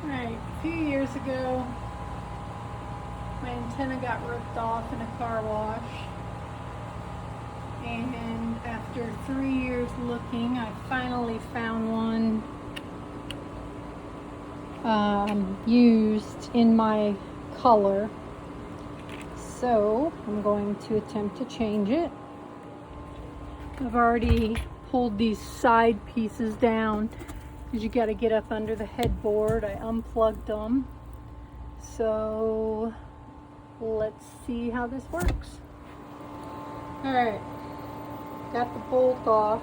Alright, a few years ago, my antenna got ripped off in a car wash. And after 3 years looking, I finally found one used in my color. So I'm going to attempt to change it. I've already pulled these side pieces down because you got to get up under the headboard. I unplugged them. So let's see how this works. Alright, got the bolt off.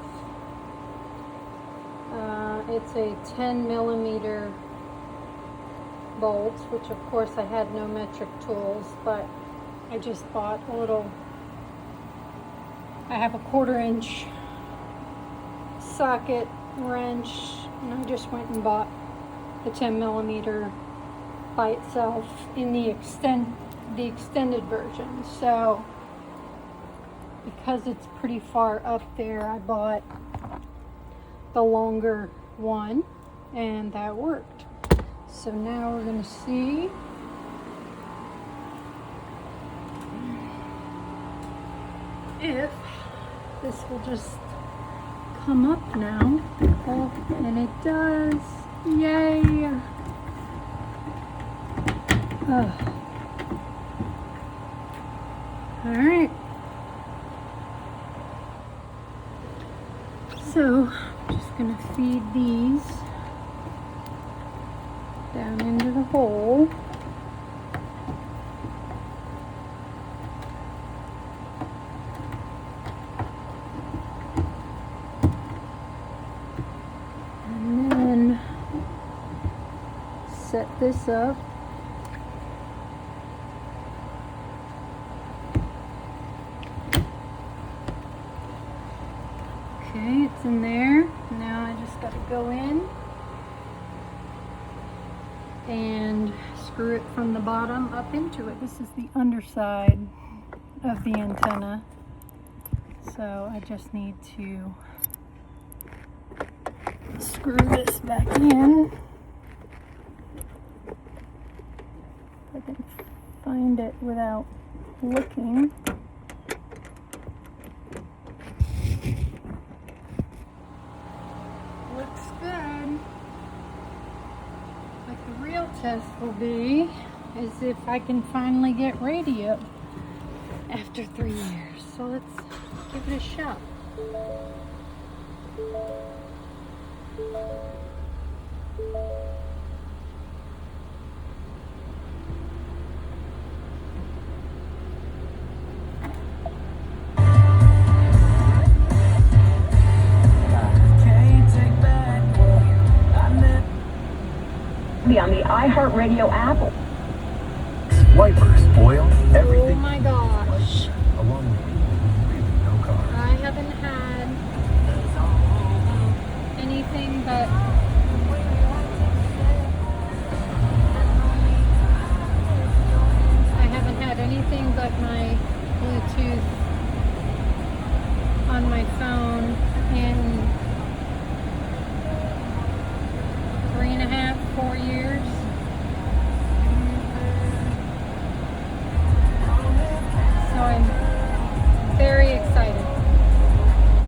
It's a 10 millimeter bolt, which of course I had no metric tools, but I just bought a little, I have a 1/4 inch socket wrench, and I just went and bought the 10 millimeter by itself in the extended version. So because it's pretty far up there, I bought the longer one, and that worked. So now we're going to see if this will just come up now. Oh, and it does. Yay! All right. So I'm just going to feed these down into the hole. And then set this up. Okay, it's in there. Now I just got to go in and screw it from the bottom up into it. This is the underside of the antenna. So I just need to screw this back in. If I can find it without looking. Looks good. What the real test will be is if I can finally get radio after 3 years. So let's give it a shot. On the iHeartRadio app. Wipers, oil, everything. Oh my gosh. Along with